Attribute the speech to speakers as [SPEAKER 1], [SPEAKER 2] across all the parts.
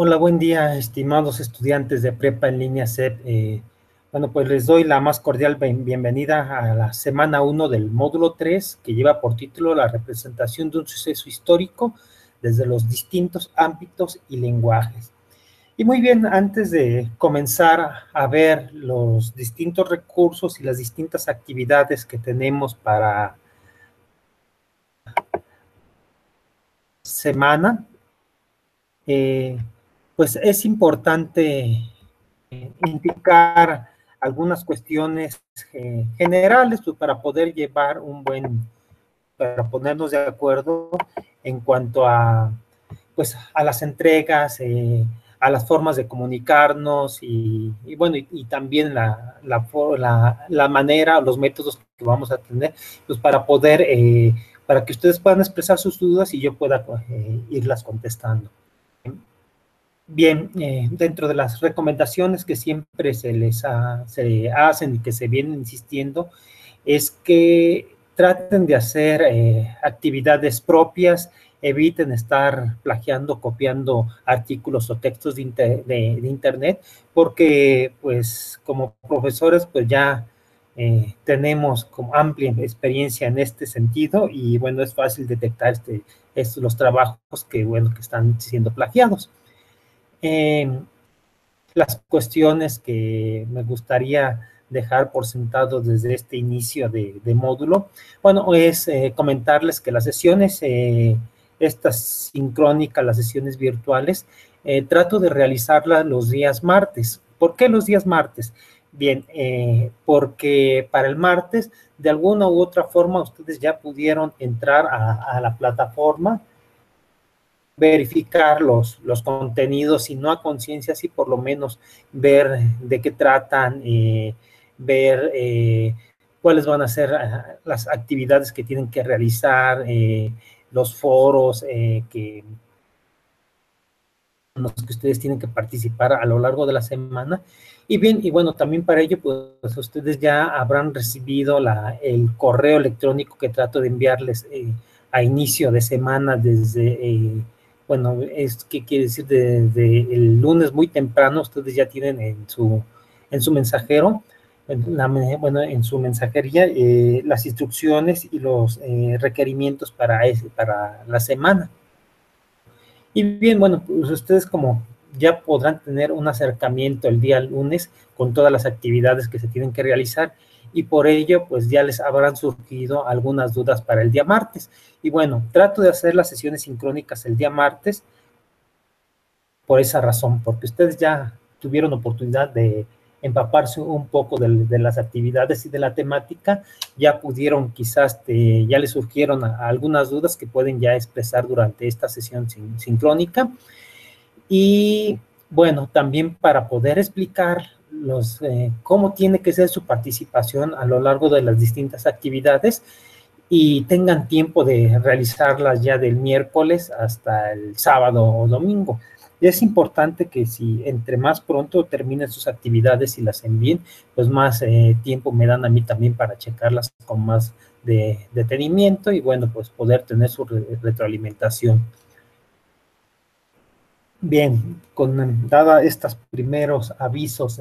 [SPEAKER 1] Hola, buen día, estimados estudiantes de Prepa en línea CEP. Bueno, pues les doy la más cordial bienvenida a la semana 1 del módulo 3, que lleva por título la representación de un suceso histórico desde los distintos ámbitos y lenguajes. Y muy bien, antes de comenzar a ver los distintos recursos y las distintas actividades que tenemos para semana, pues es importante indicar algunas cuestiones generales pues, para poder llevar para ponernos de acuerdo en cuanto a, pues, a las entregas, a las formas de comunicarnos y bueno, y también la manera, los métodos que vamos a tener, pues para poder, para que ustedes puedan expresar sus dudas y yo pueda irlas contestando. Bien, dentro de las recomendaciones que siempre se hacen y que se vienen insistiendo, es que traten de hacer actividades propias, eviten estar plagiando, copiando artículos o textos de Internet, porque pues como profesores pues ya tenemos como amplia experiencia en este sentido y bueno, es fácil detectar los trabajos que, bueno, que están siendo plagiados. Las cuestiones que me gustaría dejar por sentado desde este inicio de módulo, bueno, es comentarles que las sesiones, estas sincrónicas, las sesiones virtuales, trato de realizarlas los días martes. ¿Por qué los días martes? Bien, porque para el martes, de alguna u otra forma, ustedes ya pudieron entrar a la plataforma, verificar los contenidos, si no a conciencia, sí por lo menos ver de qué tratan, ver cuáles van a ser las actividades que tienen que realizar, los foros los que ustedes tienen que participar a lo largo de la semana. Y bien, y bueno, también para ello, pues ustedes ya habrán recibido el correo electrónico que trato de enviarles a inicio de semana desde, bueno, ¿qué quiere decir? Desde el lunes muy temprano, ustedes ya tienen en su mensajero, bueno, en su mensajería, las instrucciones y los requerimientos para la semana. Y bien, bueno, pues ustedes como ya podrán tener un acercamiento el día lunes con todas las actividades que se tienen que realizar y por ello pues ya les habrán surgido algunas dudas para el día martes. Y bueno, trato de hacer las sesiones sincrónicas el día martes por esa razón, porque ustedes ya tuvieron oportunidad de empaparse un poco de las actividades y de la temática, ya pudieron quizás, ya les surgieron algunas dudas que pueden ya expresar durante esta sesión sincrónica. Y bueno, también para poder explicar cómo tiene que ser su participación a lo largo de las distintas actividades y tengan tiempo de realizarlas ya del miércoles hasta el sábado o domingo. Y es importante que si entre más pronto terminen sus actividades y las envíen, pues más tiempo me dan a mí también para checarlas con más detenimiento y bueno, pues poder tener su retroalimentación. Bien, dada estos primeros avisos,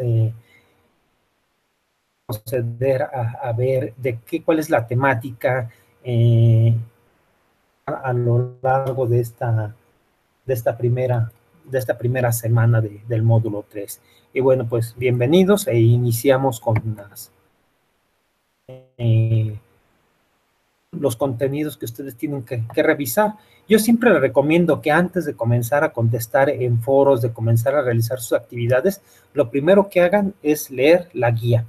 [SPEAKER 1] proceder a ver cuál es la temática a lo largo de esta primera semana del módulo 3. Y bueno, pues bienvenidos e iniciamos con los contenidos que ustedes tienen que revisar. Yo siempre les recomiendo que antes de comenzar a contestar en foros, de comenzar a realizar sus actividades, lo primero que hagan es leer la guía.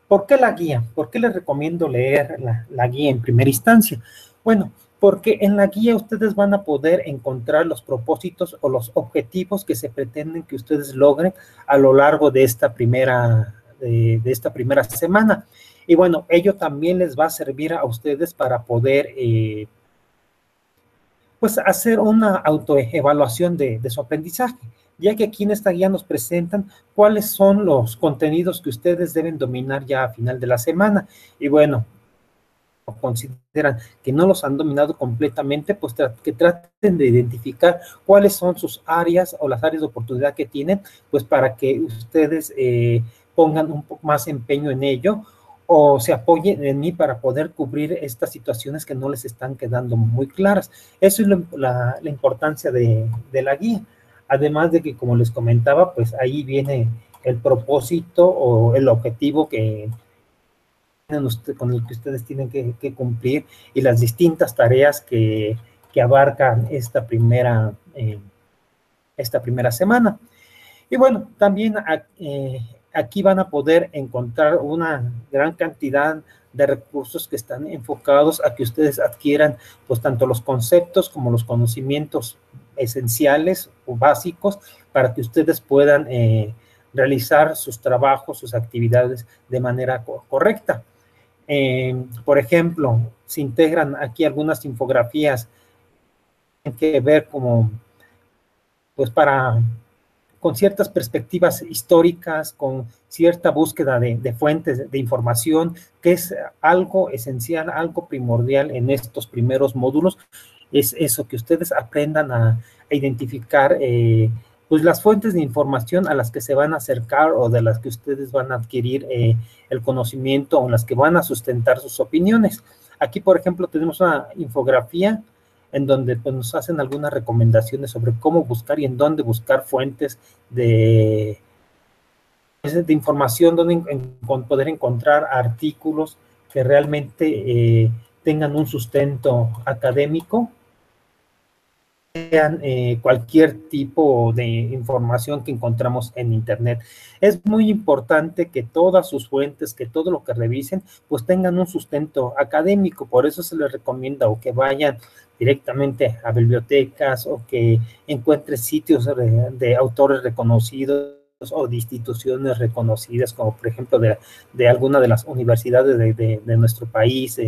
[SPEAKER 1] ¿Por qué la guía? ¿Por qué les recomiendo leer la guía en primera instancia? Bueno, porque en la guía ustedes van a poder encontrar los propósitos o los objetivos que se pretenden que ustedes logren a lo largo de esta de esta primera semana. Y bueno, ello también les va a servir a ustedes para poder pues hacer una autoevaluación de su aprendizaje, ya que aquí en esta guía nos presentan cuáles son los contenidos que ustedes deben dominar ya a final de la semana. Y bueno, consideran que no los han dominado completamente, pues que traten de identificar cuáles son sus áreas o las áreas de oportunidad que tienen, pues para que ustedes pongan un poco más empeño en ello o se apoyen en mí para poder cubrir estas situaciones que no les están quedando muy claras. Eso es la importancia de la guía. Además de que, como les comentaba, pues ahí viene el propósito o el objetivo con el que ustedes tienen que cumplir y las distintas tareas que abarcan esta primera semana. Y bueno, también aquí van a poder encontrar una gran cantidad de recursos que están enfocados a que ustedes adquieran pues tanto los conceptos como los conocimientos esenciales o básicos para que ustedes puedan realizar sus trabajos, sus actividades de manera correcta. Por ejemplo, se integran aquí algunas infografías que tienen que ver como, pues con ciertas perspectivas históricas, con cierta búsqueda de fuentes de información, que es algo esencial, algo primordial en estos primeros módulos, es eso, que ustedes aprendan a identificar pues las fuentes de información a las que se van a acercar o de las que ustedes van a adquirir el conocimiento o en las que van a sustentar sus opiniones. Aquí, por ejemplo, tenemos una infografía en donde pues, nos hacen algunas recomendaciones sobre cómo buscar y en dónde buscar fuentes de información, donde poder encontrar artículos que realmente tengan un sustento académico, sean cualquier tipo de información que encontramos en Internet. Es muy importante que todas sus fuentes, que todo lo que revisen, pues tengan un sustento académico. Por eso se les recomienda o que vayan directamente a bibliotecas o que encuentren sitios de autores reconocidos o de instituciones reconocidas, como por ejemplo de alguna de las universidades de nuestro país.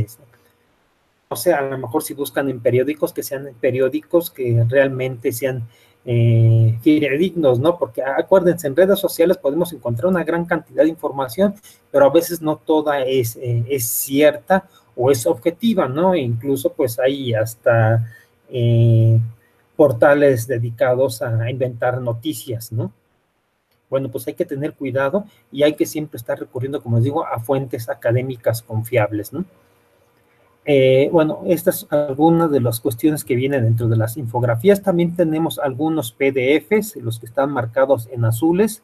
[SPEAKER 1] O sea, a lo mejor si buscan en periódicos, que sean periódicos que realmente sean fidedignos, ¿no? Porque acuérdense, en redes sociales podemos encontrar una gran cantidad de información, pero a veces no toda es cierta o es objetiva, ¿no? E incluso pues hay hasta portales dedicados a inventar noticias, ¿no? Bueno, pues hay que tener cuidado y hay que siempre estar recurriendo, como les digo, a fuentes académicas confiables, ¿no? Bueno, estas son algunas de las cuestiones que vienen dentro de las infografías. También tenemos algunos PDFs, los que están marcados en azules.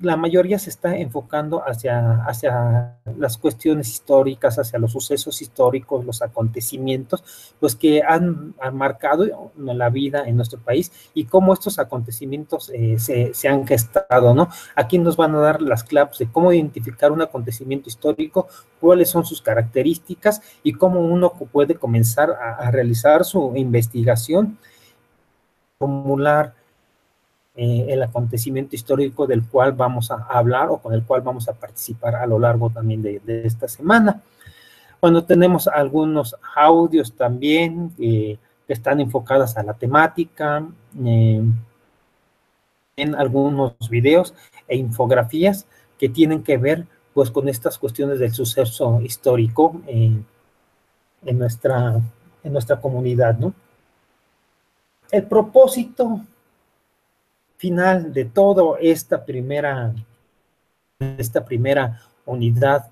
[SPEAKER 1] La mayoría se está enfocando hacia las cuestiones históricas, hacia los sucesos históricos, los acontecimientos, pues que han marcado la vida en nuestro país y cómo estos acontecimientos se han gestado, ¿no? Aquí nos van a dar las claves de cómo identificar un acontecimiento histórico, cuáles son sus características y cómo uno puede comenzar a realizar su investigación, formular el acontecimiento histórico del cual vamos a hablar o con el cual vamos a participar a lo largo también de esta semana. Bueno, tenemos algunos audios también que están enfocadas a la temática, en algunos videos e infografías que tienen que ver pues con estas cuestiones del suceso histórico en nuestra comunidad, ¿no? El propósito final de toda esta primera unidad,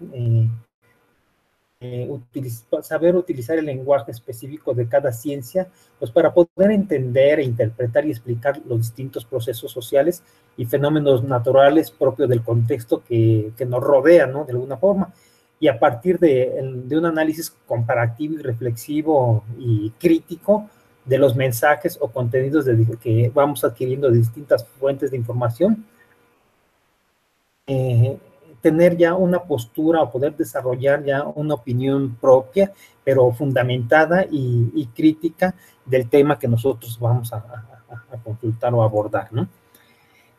[SPEAKER 1] saber utilizar el lenguaje específico de cada ciencia, pues para poder entender, interpretar y explicar los distintos procesos sociales y fenómenos naturales propios del contexto que nos rodea, ¿no? De alguna forma. Y a partir de un análisis comparativo y reflexivo y crítico de los mensajes o contenidos que vamos adquiriendo de distintas fuentes de información, tener ya una postura o poder desarrollar ya una opinión propia, pero fundamentada y crítica del tema que nosotros vamos a consultar o abordar, ¿no?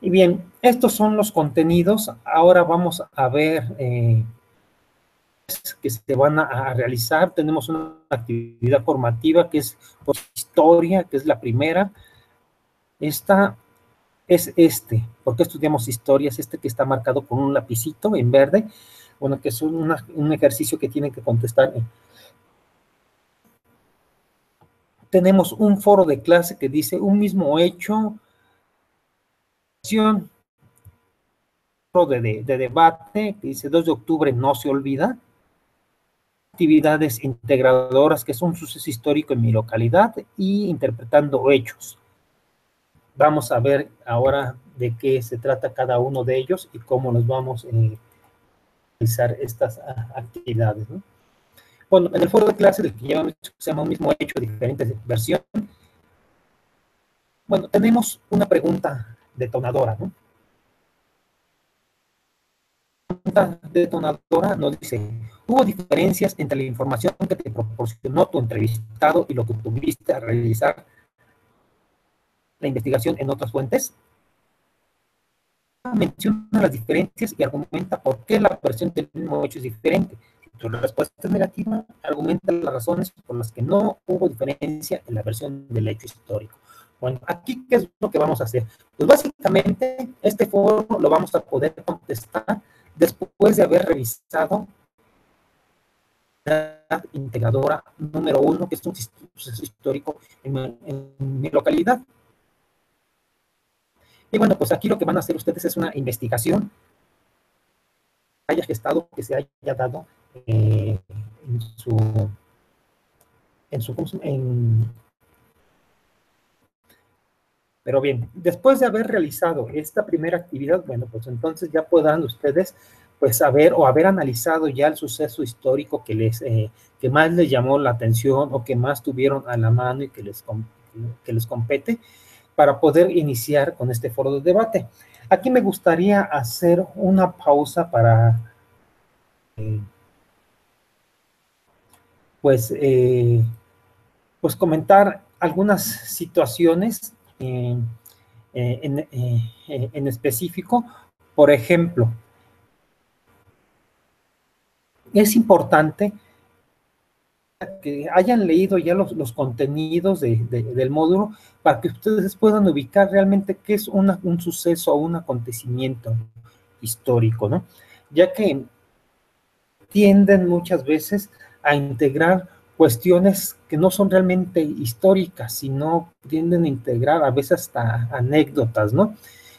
[SPEAKER 1] Y bien, estos son los contenidos. Ahora vamos a ver que se van a realizar. Tenemos una actividad formativa que es por historia, que es la primera. Esta es ¿por qué estudiamos historia? Es que está marcado con un lapicito en verde. bueno, que es un ejercicio que tienen que contestar. Tenemos un foro de clase que dice un mismo hecho, de debate, que dice 2 de octubre no se olvida, actividades integradoras que es un suceso histórico en mi localidad y interpretando hechos. Vamos a ver ahora de qué se trata cada uno de ellos y cómo los vamos a realizar estas actividades, ¿no? Bueno, en el foro de clase del que llevamos, se llama un mismo hecho, diferentes versiones. Bueno, tenemos una pregunta detonadora, ¿no? La pregunta detonadora nos dice, ¿hubo diferencias entre la información que te proporcionó tu entrevistado y lo que tuviste a realizar la investigación en otras fuentes? Menciona las diferencias y argumenta por qué la versión del mismo hecho es diferente. Si tu respuesta es negativa, argumenta las razones por las que no hubo diferencia en la versión del hecho histórico. Bueno, aquí, ¿qué es lo que vamos a hacer? Pues básicamente, este foro lo vamos a poder contestar después de haber revisado la integradora número 1, que es un suceso histórico en mi localidad. Y bueno, pues aquí lo que van a hacer ustedes es una investigación que haya gestado, que se haya dado en pero bien, después de haber realizado esta primera actividad, bueno, pues entonces ya podrán ustedes pues saber o haber analizado ya el suceso histórico que más les llamó la atención o que más tuvieron a la mano y que les compete para poder iniciar con este foro de debate. Aquí me gustaría hacer una pausa para pues, pues comentar algunas situaciones en específico. Por ejemplo, es importante que hayan leído ya los contenidos del módulo para que ustedes puedan ubicar realmente qué es un suceso o un acontecimiento histórico, ¿no? Ya que tienden muchas veces a integrar cuestiones que no son realmente históricas, sino tienden a integrar a veces hasta anécdotas, ¿no?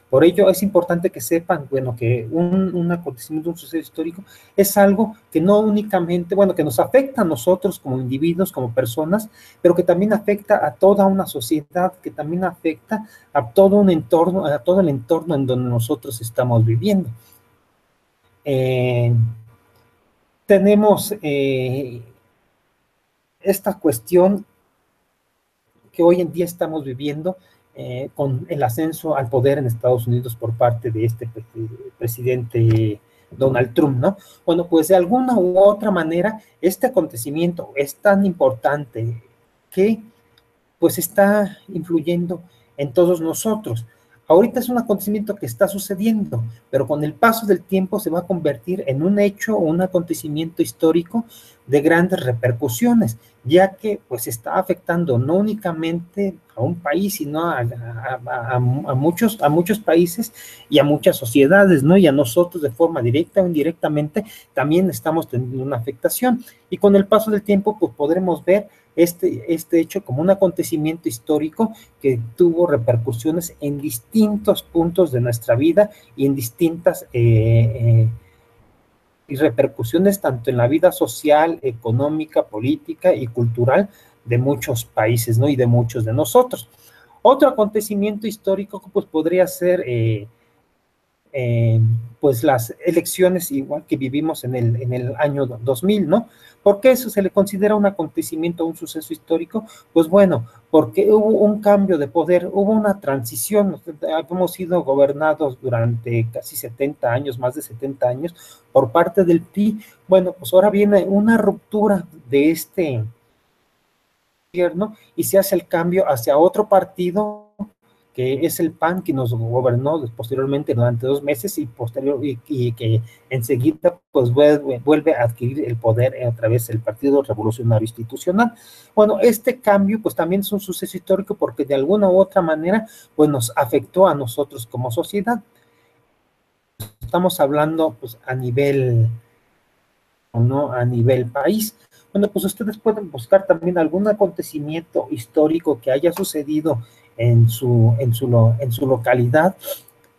[SPEAKER 1] Por ello es importante que sepan, bueno, que un acontecimiento, un suceso histórico, es algo que no únicamente, bueno, que nos afecta a nosotros como individuos, como personas, pero que también afecta a toda una sociedad, que también afecta a todo un entorno, a todo el entorno en donde nosotros estamos viviendo. Tenemos esta cuestión que hoy en día estamos viviendo con el ascenso al poder en Estados Unidos por parte de este presidente Donald Trump, ¿no? Bueno, pues de alguna u otra manera, este acontecimiento es tan importante que pues está influyendo en todos nosotros. Ahorita es un acontecimiento que está sucediendo, pero con el paso del tiempo se va a convertir en un hecho o un acontecimiento histórico de grandes repercusiones, ya que pues está afectando no únicamente a un país, sino a muchos países y a muchas sociedades, ¿no? Y a nosotros de forma directa o indirectamente también estamos teniendo una afectación. Y con el paso del tiempo pues podremos ver este hecho como un acontecimiento histórico que tuvo repercusiones en distintos puntos de nuestra vida y en distintas y repercusiones tanto en la vida social, económica, política y cultural de muchos países, ¿no? Y de muchos de nosotros. Otro acontecimiento histórico pues podría ser pues las elecciones igual que vivimos en el año 2000, ¿no? ¿Por qué eso se le considera un acontecimiento, un suceso histórico? Pues bueno, porque hubo un cambio de poder, hubo una transición, hemos sido gobernados durante casi 70 años, más de 70 años, por parte del PRI. Bueno, pues ahora viene una ruptura de este gobierno y se hace el cambio hacia otro partido que es el PAN, que nos gobernó posteriormente durante 2 meses y que enseguida pues vuelve a adquirir el poder a través del Partido Revolucionario Institucional. Bueno, este cambio pues también es un suceso histórico porque de alguna u otra manera pues nos afectó a nosotros como sociedad. Estamos hablando pues a nivel ¿no? A nivel país. Bueno, pues ustedes pueden buscar también algún acontecimiento histórico que haya sucedido en su localidad,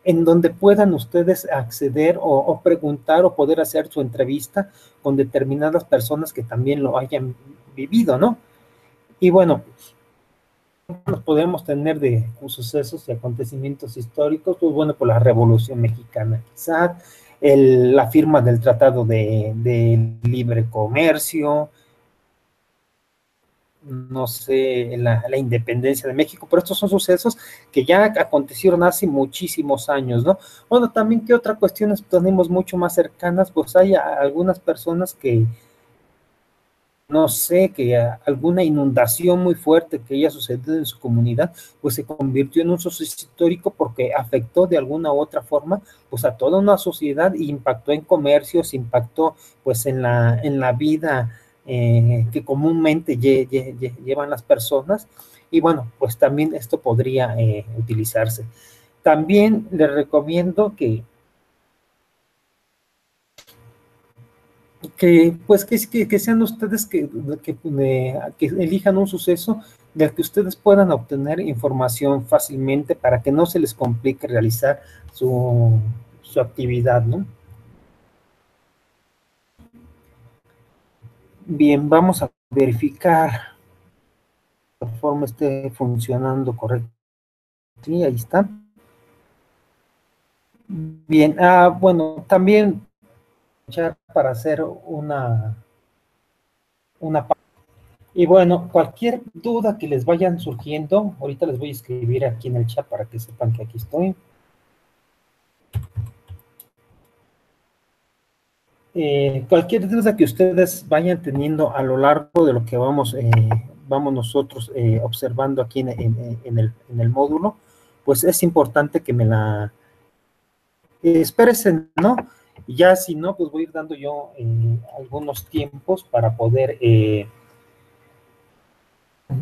[SPEAKER 1] en donde puedan ustedes acceder o preguntar o poder hacer su entrevista con determinadas personas que también lo hayan vivido, ¿no? Y bueno, nos podemos tener de sucesos y acontecimientos históricos, pues bueno, por la Revolución Mexicana, quizás la firma del Tratado de Libre Comercio, no sé, la independencia de México, pero estos son sucesos que ya acontecieron hace muchísimos años, ¿no? Bueno, también que otras cuestiones tenemos mucho más cercanas, pues hay algunas personas que, no sé, que alguna inundación muy fuerte que haya sucedido en su comunidad, pues se convirtió en un suceso histórico porque afectó de alguna u otra forma, pues a toda una sociedad y impactó en comercios, impactó pues en la vida que comúnmente llevan las personas, y bueno, pues también esto podría utilizarse. También les recomiendo pues que sean ustedes que elijan un suceso del que ustedes puedan obtener información fácilmente para que no se les complique realizar su actividad, ¿no? Bien, vamos a verificar que la forma esté funcionando correctamente. Sí, ahí está. Bien, bueno, también para hacer una. Y bueno, cualquier duda que les vayan surgiendo, ahorita les voy a escribir aquí en el chat para que sepan que aquí estoy. Cualquier duda que ustedes vayan teniendo a lo largo de lo que vamos nosotros observando aquí en el módulo, pues es importante que me la espérense, ¿no? Y ya si no, pues voy a ir dando yo algunos tiempos para poder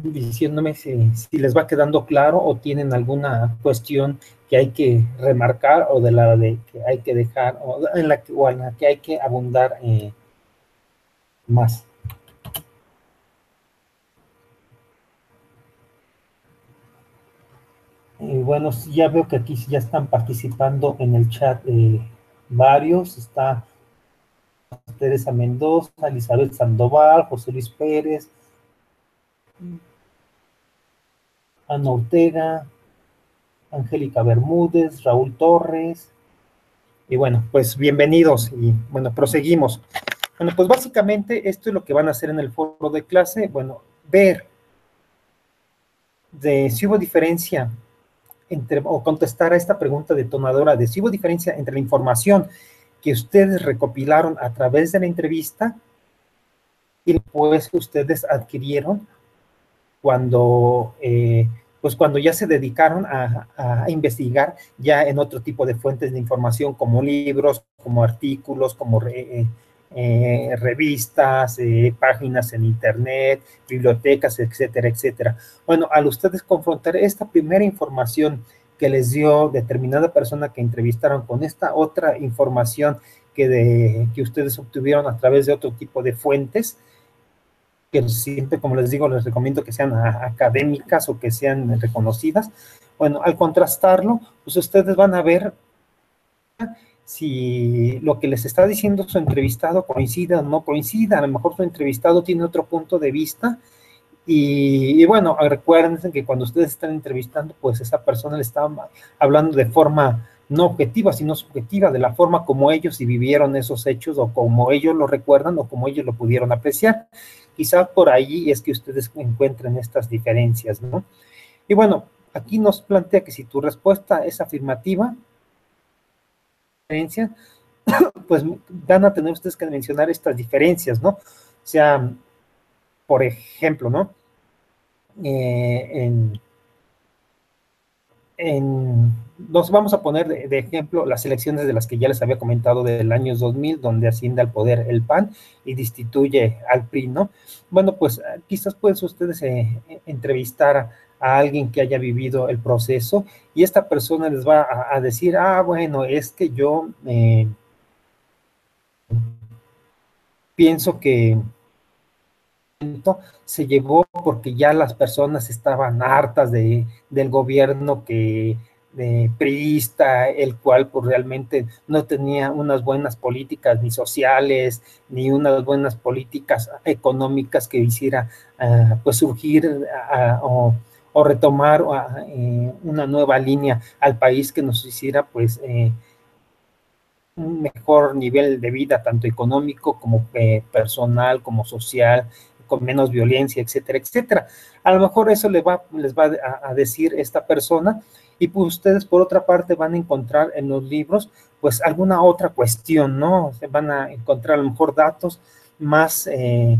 [SPEAKER 1] diciéndome si les va quedando claro o tienen alguna cuestión que hay que remarcar o de la de que hay que dejar o en la que hay que abundar más. Bueno, ya veo que aquí ya están participando en el chat varios. Está Teresa Mendoza, Elizabeth Sandoval, José Luis Pérez, Ana Ortega, Angélica Bermúdez, Raúl Torres. Y bueno, pues bienvenidos y bueno, proseguimos. Bueno, pues básicamente esto es lo que van a hacer en el foro de clase. Bueno, ver si hubo diferencia o contestar a esta pregunta detonadora de si hubo diferencia entre la información que ustedes recopilaron a través de la entrevista y después que ustedes adquirieron cuando, pues cuando ya se dedicaron a investigar ya en otro tipo de fuentes de información como libros, como artículos, como revistas, páginas en internet, bibliotecas, etcétera, etcétera. Bueno, al ustedes confrontar esta primera información que les dio determinada persona que entrevistaron con esta otra información que ustedes obtuvieron a través de otro tipo de fuentes, que siempre, como les digo, les recomiendo que sean académicas o que sean reconocidas. Bueno, al contrastarlo, pues ustedes van a ver si lo que les está diciendo su entrevistado coincide o no coincide. A lo mejor su entrevistado tiene otro punto de vista. Y bueno, recuerden que cuando ustedes están entrevistando, pues esa persona le está hablando de forma no objetiva, sino subjetiva, de la forma como ellos vivieron esos hechos o como ellos lo recuerdan o como ellos lo pudieron apreciar. Quizás por ahí es que ustedes encuentren estas diferencias, ¿no? Y bueno, aquí nos plantea que si tu respuesta es afirmativa, pues van a tener ustedes que mencionar estas diferencias, ¿no? O sea, por ejemplo, ¿no? En nos vamos a poner de ejemplo las elecciones de las que ya les había comentado del año 2000, donde asciende al poder el PAN y destituye al PRI, ¿no? Bueno, pues quizás pueden ustedes entrevistar a alguien que haya vivido el proceso y esta persona les va a decir, bueno, es que yo pienso que se llevó porque ya las personas estaban hartas del gobierno priista, el cual pues realmente no tenía unas buenas políticas ni sociales, ni unas buenas políticas económicas que hiciera pues surgir o retomar una nueva línea al país que nos hiciera pues un mejor nivel de vida, tanto económico como personal, como social, con menos violencia, etcétera, etcétera. A lo mejor eso les va a decir esta persona, y pues ustedes por otra parte van a encontrar en los libros pues alguna otra cuestión, ¿no? Van a encontrar a lo mejor datos más o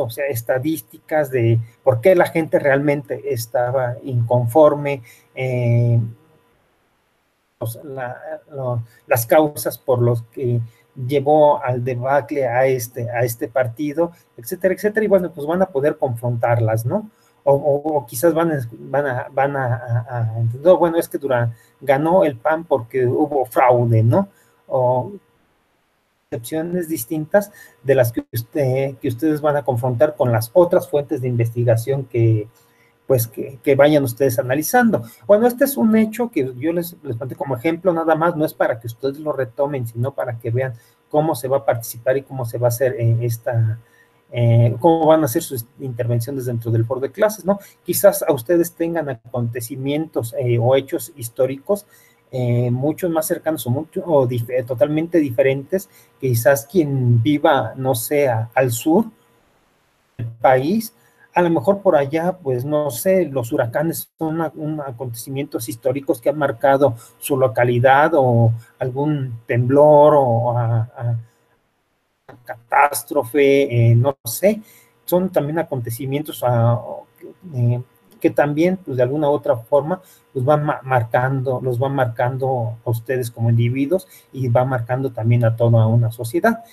[SPEAKER 1] sea, estadísticas de por qué la gente realmente estaba inconforme, las causas por los que llevó al debacle a este partido, etcétera, etcétera, y bueno, pues van a poder confrontarlas, ¿no? O quizás no, bueno, es que ganó el PAN porque hubo fraude, ¿no? O excepciones distintas de las que ustedes van a confrontar con las otras fuentes de investigación pues que vayan ustedes analizando. Bueno, este es un hecho que yo les planteé como ejemplo nada más, no es para que ustedes lo retomen, sino para que vean cómo se va a participar y cómo se va a hacer cómo van a hacer sus intervenciones dentro del foro de clases, ¿no? Quizás a ustedes tengan acontecimientos o hechos históricos mucho más cercanos o totalmente diferentes, quizás quien viva, no sé, al sur del país, a lo mejor por allá, pues no sé, los huracanes son acontecimientos históricos que han marcado su localidad o algún temblor o catástrofe, no sé, son también acontecimientos que también, pues de alguna u otra forma, los los van marcando a ustedes como individuos y va marcando también a toda una sociedad.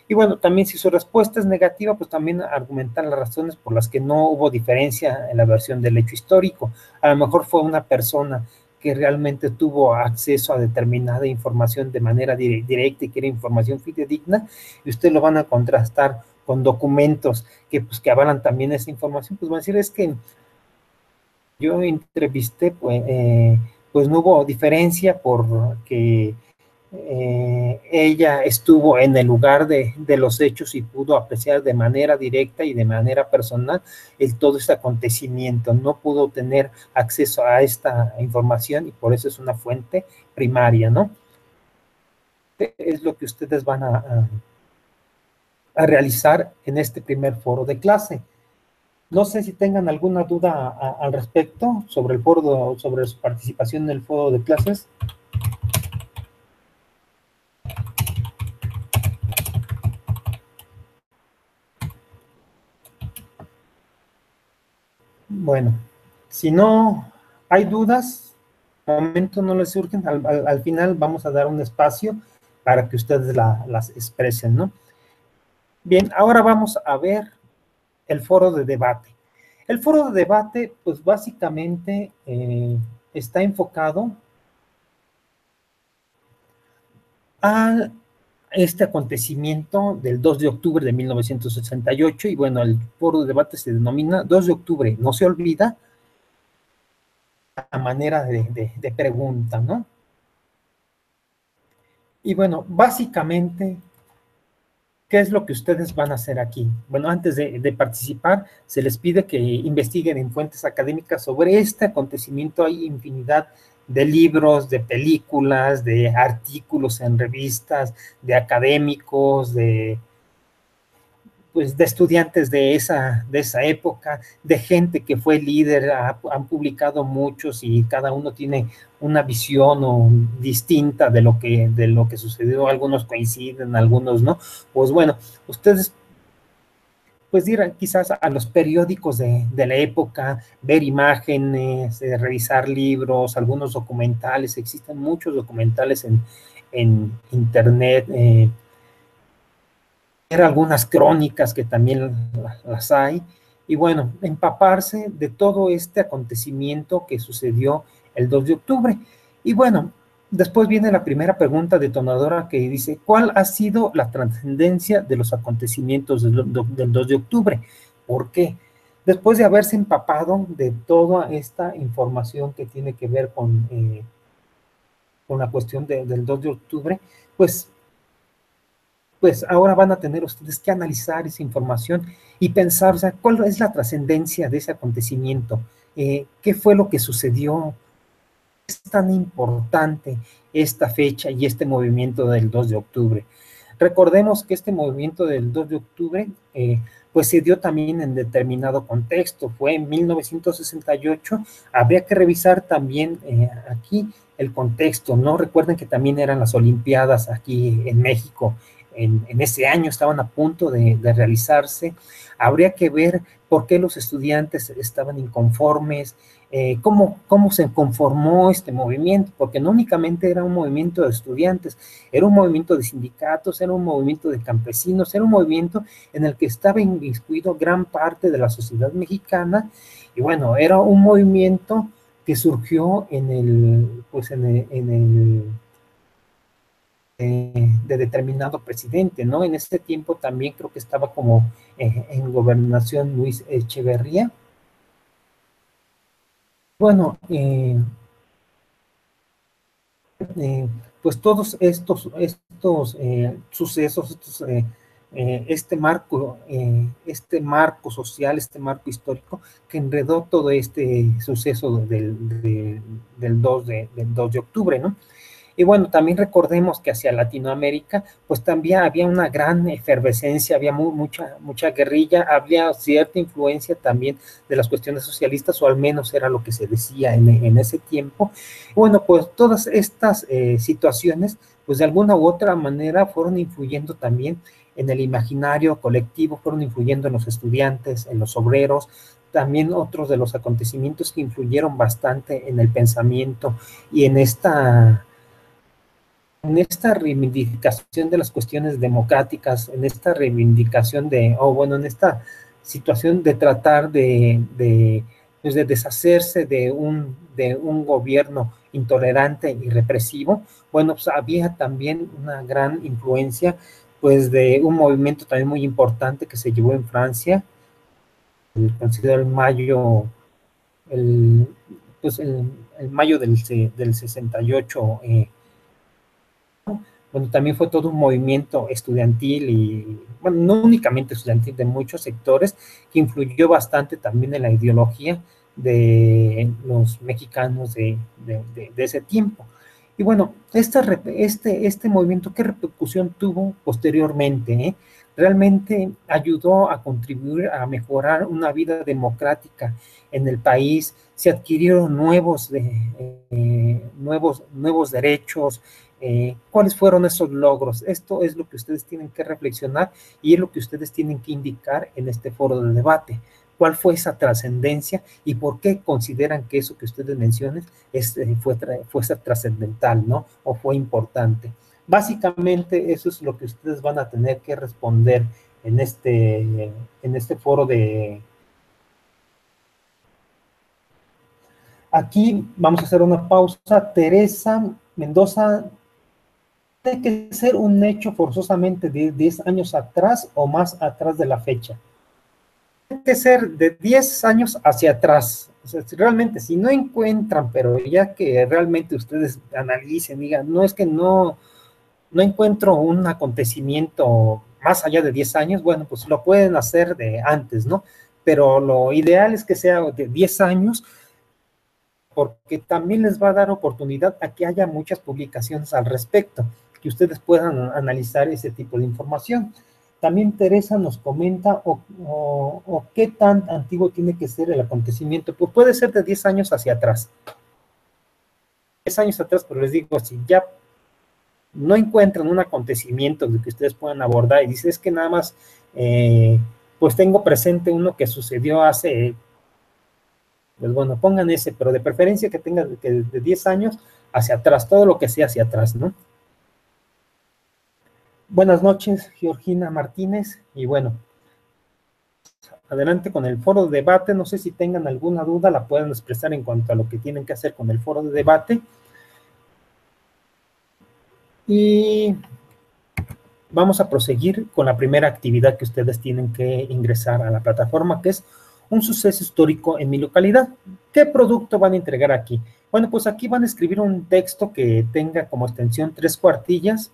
[SPEAKER 1] Y bueno, también si su respuesta es negativa, pues también argumentar las razones por las que no hubo diferencia en la versión del hecho histórico. A lo mejor fue una persona que realmente tuvo acceso a determinada información de manera directa y que era información fidedigna, y usted lo van a contrastar con documentos pues, que avalan también esa información, pues van a decir, es que yo entrevisté, pues no hubo diferencia porque ella estuvo en el lugar de los hechos y pudo apreciar de manera directa y de manera personal todo este acontecimiento. No pudo tener acceso a esta información y por eso es una fuente primaria, ¿no? Es lo que ustedes van a realizar en este primer foro de clase. No sé si tengan alguna duda al respecto sobre el foro, sobre su participación en el foro de clases. Bueno, si no hay dudas, de momento no les surgen, al final vamos a dar un espacio para que ustedes las expresen, ¿no? Bien, ahora vamos a ver el foro de debate. El foro de debate, pues básicamente está enfocado a este acontecimiento del 2 de octubre de 1968, y bueno, el foro de debate se denomina 2 de octubre, no se olvida, a manera de pregunta, ¿no? Y bueno, básicamente, ¿qué es lo que ustedes van a hacer aquí? Bueno, antes de participar, se les pide que investiguen en fuentes académicas sobre este acontecimiento. Hay infinidad de libros, de películas, de artículos en revistas, de académicos, pues, de estudiantes de esa época, de gente que fue líder, han publicado muchos y cada uno tiene una visión distinta de lo que sucedió. Algunos coinciden, algunos no. Pues bueno, ustedes pues ir quizás a los periódicos de la época, ver imágenes, revisar libros, algunos documentales. Existen muchos documentales en internet, algunas crónicas que también las hay, y bueno, empaparse de todo este acontecimiento que sucedió el 2 de octubre. Y bueno, después viene la primera pregunta detonadora que dice, ¿cuál ha sido la trascendencia de los acontecimientos del 2 de octubre? ¿Por qué? Después de haberse empapado de toda esta información que tiene que ver con la cuestión del 2 de octubre, pues ahora van a tener ustedes que analizar esa información y pensar, o sea, cuál es la trascendencia de ese acontecimiento, qué fue lo que sucedió, es tan importante esta fecha y este movimiento del 2 de octubre. Recordemos que este movimiento del 2 de octubre, pues se dio también en determinado contexto, fue en 1968, habría que revisar también aquí el contexto, ¿no? Recuerden que también eran las Olimpiadas aquí en México, en ese año estaban a punto de realizarse, habría que ver por qué los estudiantes estaban inconformes, cómo se conformó este movimiento, porque no únicamente era un movimiento de estudiantes, era un movimiento de sindicatos, era un movimiento de campesinos, era un movimiento en el que estaba inmiscuido gran parte de la sociedad mexicana, y bueno, era un movimiento que surgió de determinado presidente, ¿no? En ese tiempo también creo que estaba como en gobernación Luis Echeverría. Bueno, pues todos estos sucesos, este marco social, este marco histórico que enredó todo este suceso del 2 de octubre, ¿no? Y bueno, también recordemos que hacia Latinoamérica, pues también había una gran efervescencia, había mucha guerrilla, había cierta influencia también de las cuestiones socialistas, o al menos era lo que se decía en ese tiempo. Bueno, pues todas estas situaciones, pues de alguna u otra manera fueron influyendo también en el imaginario colectivo, fueron influyendo en los estudiantes, en los obreros, también otros de los acontecimientos que influyeron bastante en el pensamiento y en esta reivindicación de las cuestiones democráticas, en esta reivindicación en esta situación de tratar pues de deshacerse de un gobierno intolerante y represivo, bueno, pues había también una gran influencia, pues de un movimiento también muy importante que se llevó en Francia, considerado el, pues el mayo del 68, bueno, también fue todo un movimiento estudiantil y, bueno, no únicamente estudiantil, de muchos sectores, que influyó bastante también en la ideología de los mexicanos de ese tiempo. Y bueno, este movimiento, ¿qué repercusión tuvo posteriormente? Realmente ayudó a contribuir a mejorar una vida democrática en el país, se adquirieron nuevos derechos, cuáles fueron esos logros. Esto es lo que ustedes tienen que reflexionar y es lo que ustedes tienen que indicar en este foro de debate. ¿Cuál fue esa trascendencia y por qué consideran que eso que ustedes mencionan fue trascendental, ¿no? O fue importante. Básicamente eso es lo que ustedes van a tener que responder en este foro de... Aquí vamos a hacer una pausa. Teresa Mendoza, ¿tiene que ser un hecho forzosamente de 10 años atrás o más atrás de la fecha? Tiene que ser de 10 años hacia atrás. O sea, realmente, si no encuentran, pero ya que realmente ustedes analicen, digan, no es que no encuentro un acontecimiento más allá de 10 años, bueno, pues lo pueden hacer de antes, ¿no? Pero lo ideal es que sea de 10 años, porque también les va a dar oportunidad a que haya muchas publicaciones al respecto, que ustedes puedan analizar ese tipo de información. También Teresa nos comenta o qué tan antiguo tiene que ser el acontecimiento. Pues puede ser de 10 años hacia atrás. 10 años atrás, pero les digo, si ya no encuentran un acontecimiento que ustedes puedan abordar y dicen, es que nada más, pues tengo presente uno que sucedió hace, pues bueno, pongan ese, pero de preferencia que tenga de 10 años hacia atrás, todo lo que sea hacia atrás, ¿no? Buenas noches, Georgina Martínez, y bueno, adelante con el foro de debate. No sé si tengan alguna duda, la pueden expresar en cuanto a lo que tienen que hacer con el foro de debate. Y vamos a proseguir con la primera actividad que ustedes tienen que ingresar a la plataforma, que es un suceso histórico en mi localidad. ¿Qué producto van a entregar aquí? Bueno, pues aquí van a escribir un texto que tenga como extensión 3 cuartillas,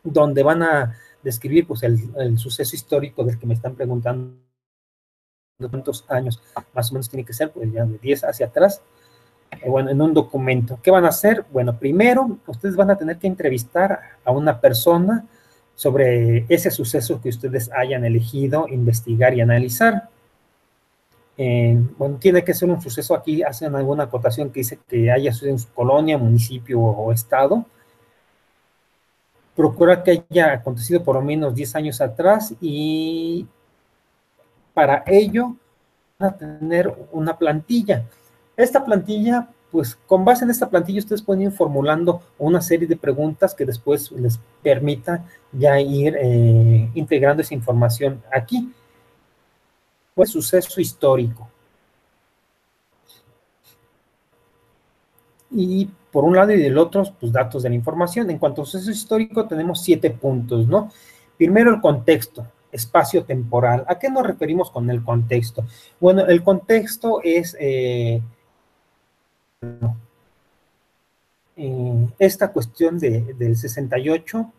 [SPEAKER 1] donde van a describir pues el suceso histórico del que me están preguntando cuántos años más o menos tiene que ser, pues ya de 10 hacia atrás. Bueno, en un documento. ¿Qué van a hacer? Bueno, primero, ustedes van a tener que entrevistar a una persona sobre ese suceso que ustedes hayan elegido investigar y analizar. Bueno, tiene que ser un suceso, aquí hacen alguna acotación que dice que haya sido en su colonia, municipio o estado. Procura que haya acontecido por lo menos 10 años atrás, y para ello van a tener una plantilla. Esta plantilla, pues con base en esta plantilla ustedes pueden ir formulando una serie de preguntas que después les permita ya ir integrando esa información aquí. Pues suceso histórico. Y por un lado y del otro, pues datos de la información. En cuanto a suceso histórico, tenemos 7 puntos, ¿no? Primero, el contexto, espacio temporal. ¿A qué nos referimos con el contexto? Bueno, el contexto es esta cuestión del 68.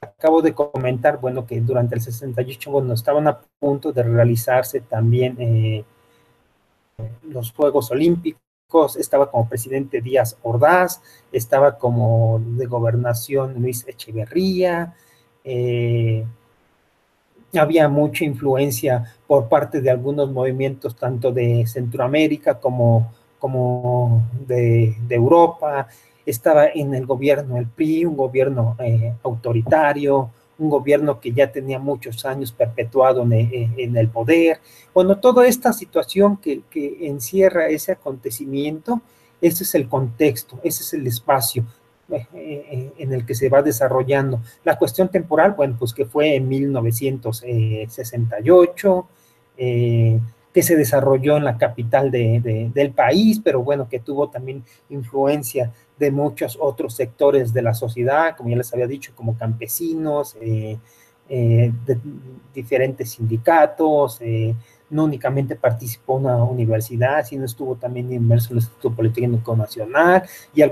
[SPEAKER 1] Acabo de comentar, bueno, que durante el 68, bueno, estaban a punto de realizarse también los Juegos Olímpicos. Estaba como presidente Díaz Ordaz, estaba como de gobernación Luis Echeverría, había mucha influencia por parte de algunos movimientos, tanto de Centroamérica como de Europa. Estaba en el gobierno el PRI, un gobierno autoritario, un gobierno que ya tenía muchos años perpetuado en el poder. Bueno, toda esta situación que encierra ese acontecimiento, ese es el contexto, ese es el espacio en el que se va desarrollando. La cuestión temporal, bueno, pues que fue en 1968, que se desarrolló en la capital del país, pero bueno, que tuvo también influencia de muchos otros sectores de la sociedad, como ya les había dicho, como campesinos, de diferentes sindicatos, no únicamente participó una universidad, sino estuvo también inmerso en el Instituto Politécnico Nacional y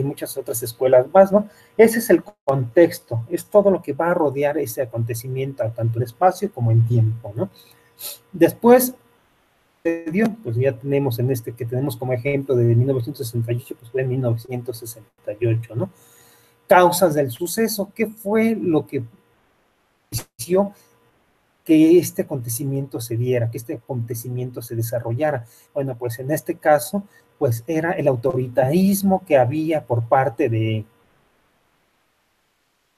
[SPEAKER 1] muchas otras escuelas más, ¿no? Ese es el contexto, es todo lo que va a rodear ese acontecimiento, tanto en espacio como en tiempo, ¿no? Después, pues ya tenemos en este que tenemos como ejemplo de 1968, pues fue en 1968, ¿no? Causas del suceso, ¿qué fue lo que hizo que este acontecimiento se diera, que este acontecimiento se desarrollara? Bueno, pues en este caso, pues era el autoritarismo que había por parte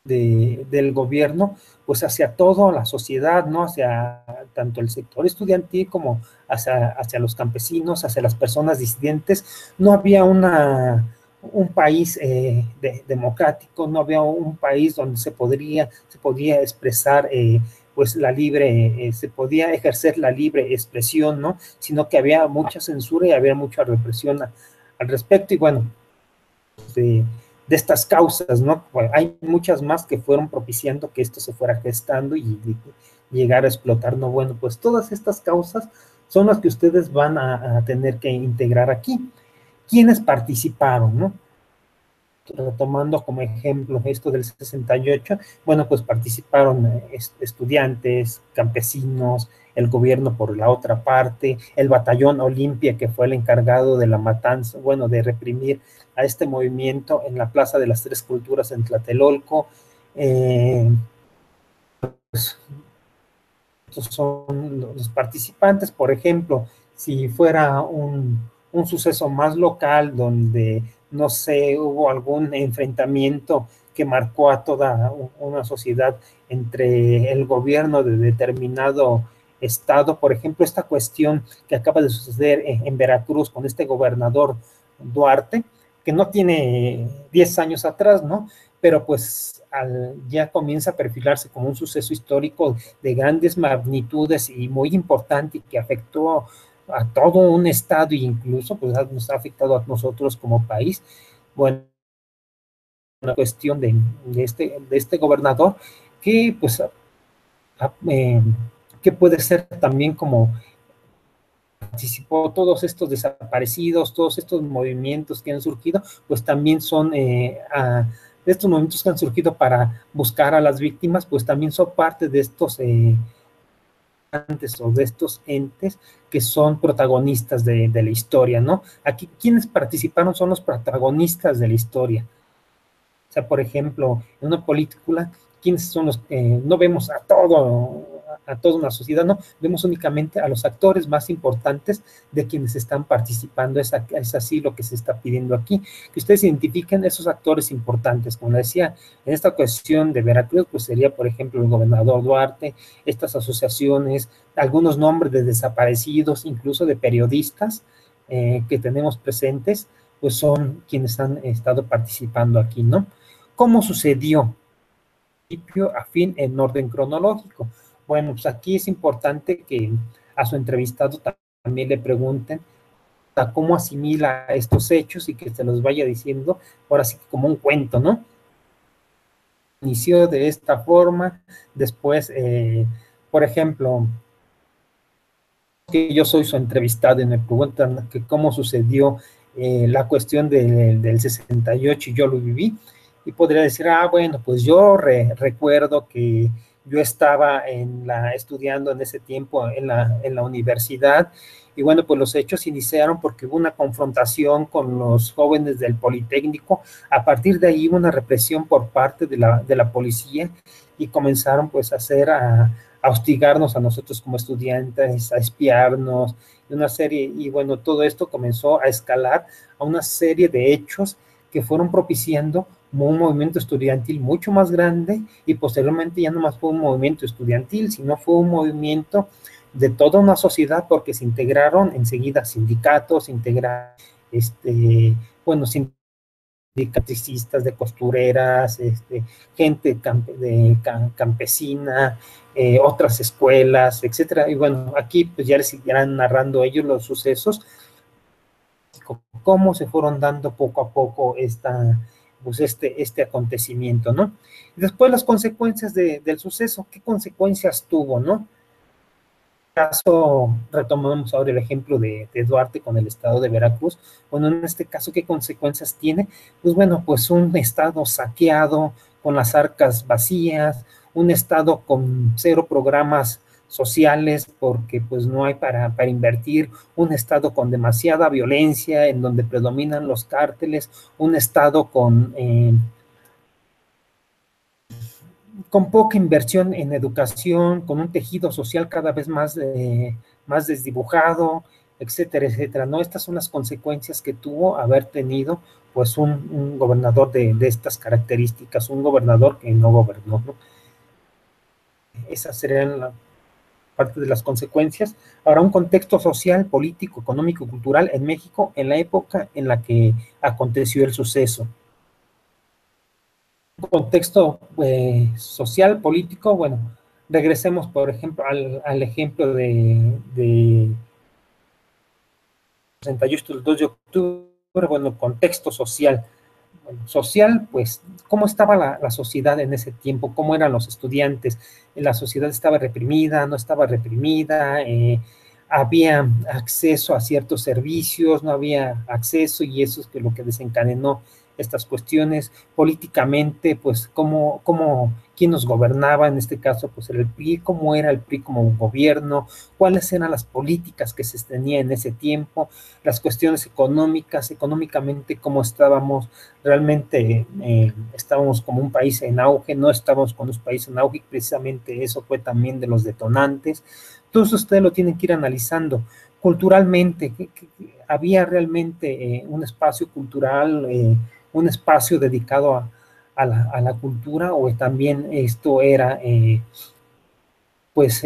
[SPEAKER 1] del gobierno, pues hacia toda la sociedad, ¿no? Hacia tanto el sector estudiantil como hacia los campesinos, hacia las personas disidentes. No había un país democrático, no había un país donde se podía expresar pues la libre, se podía ejercer la libre expresión, ¿no? Sino que había mucha censura y había mucha represión al respecto. Y bueno, de estas causas, ¿no? Bueno, hay muchas más que fueron propiciando que esto se fuera gestando y llegar a explotar, ¿no? Bueno, pues todas estas causas son las que ustedes van a tener que integrar aquí. ¿Quiénes participaron, no? Tomando como ejemplo esto del 68, bueno, pues participaron estudiantes, campesinos, el gobierno por la otra parte, el batallón Olimpia, que fue el encargado de la matanza, bueno, de reprimir a este movimiento en la Plaza de las Tres Culturas en Tlatelolco. Pues, estos son los participantes. Por ejemplo, si fuera un suceso más local donde, no sé, hubo algún enfrentamiento que marcó a toda una sociedad entre el gobierno de determinado estado, por ejemplo, esta cuestión que acaba de suceder en Veracruz con este gobernador Duarte, que no tiene 10 años atrás, ¿no? Pero pues ya comienza a perfilarse como un suceso histórico de grandes magnitudes y muy importante, y que afectó a todo un estado e incluso pues nos ha afectado a nosotros como país. Bueno, una cuestión de este gobernador que, pues, que puede ser también como participó todos estos desaparecidos, todos estos movimientos que han surgido, pues también son estos movimientos que han surgido para buscar a las víctimas, pues también son parte de estos o de estos entes que son protagonistas de la historia, ¿no? Aquí quienes participaron son los protagonistas de la historia. O sea, por ejemplo, en una película, ¿quiénes son los no vemos a toda una sociedad, no? Vemos únicamente a los actores más importantes de quienes están participando. Es así lo que se está pidiendo aquí, que ustedes identifiquen esos actores importantes. Como decía, en esta cuestión de Veracruz, pues sería, por ejemplo, el gobernador Duarte, estas asociaciones, algunos nombres de desaparecidos, incluso de periodistas que tenemos presentes, pues son quienes han estado participando aquí, ¿no? ¿Cómo sucedió? Principio a fin en orden cronológico. Bueno, pues aquí es importante que a su entrevistado también le pregunten a cómo asimila estos hechos y que se los vaya diciendo, ahora sí como un cuento, ¿no? Inició de esta forma, después, por ejemplo, que yo soy su entrevistado y me preguntan que cómo sucedió la cuestión del 68 y yo lo viví, y podría decir, bueno, pues yo recuerdo que yo estaba estudiando en ese tiempo en la universidad, y bueno, pues los hechos iniciaron porque hubo una confrontación con los jóvenes del Politécnico. A partir de ahí hubo una represión por parte de la policía, y comenzaron pues a hostigarnos a nosotros como estudiantes, a espiarnos, una serie, y bueno, todo esto comenzó a escalar a una serie de hechos que fueron propiciando un movimiento estudiantil mucho más grande, y posteriormente ya no más fue un movimiento estudiantil, sino fue un movimiento de toda una sociedad, porque se integraron enseguida sindicatos, se integraron, bueno, sindicatistas, de costureras, gente campesina, otras escuelas, etcétera. Y bueno, aquí pues ya les irán narrando ellos los sucesos, cómo se fueron dando poco a poco pues este acontecimiento, ¿no? Y después las consecuencias del suceso, ¿qué consecuencias tuvo, no? Caso, retomamos ahora el ejemplo de Duarte con el estado de Veracruz. Bueno, en este caso, ¿qué consecuencias tiene? Pues bueno, pues un estado saqueado, con las arcas vacías, un estado con cero programas sociales, porque pues no hay para invertir, un estado con demasiada violencia, en donde predominan los cárteles, un estado con poca inversión en educación, con un tejido social cada vez más desdibujado, etcétera, etcétera, ¿no? Estas son las consecuencias que tuvo haber tenido, pues, un gobernador de estas características, un gobernador que no gobernó, ¿no? Esas serían la parte de las consecuencias. Ahora, un contexto social, político, económico, cultural en México en la época en la que aconteció el suceso. Contexto social, político, bueno, regresemos, por ejemplo, al ejemplo de 68 del 2 de octubre, bueno, contexto social. Bueno, social, pues, ¿cómo estaba la sociedad en ese tiempo? ¿Cómo eran los estudiantes? ¿La sociedad estaba reprimida? ¿No estaba reprimida? ¿Había acceso a ciertos servicios? ¿No había acceso? Y eso es que lo que desencadenó estas cuestiones. Políticamente, pues, quién nos gobernaba, en este caso, pues el PRI, cómo era el PRI como gobierno, cuáles eran las políticas que se tenían en ese tiempo, las cuestiones económicas, económicamente cómo estábamos, realmente estábamos como un país en auge, no estábamos con un país en auge, precisamente eso fue también de los detonantes. Todo eso ustedes lo tienen que ir analizando. Culturalmente, había realmente un espacio cultural, un espacio dedicado a la cultura, o también esto era, pues,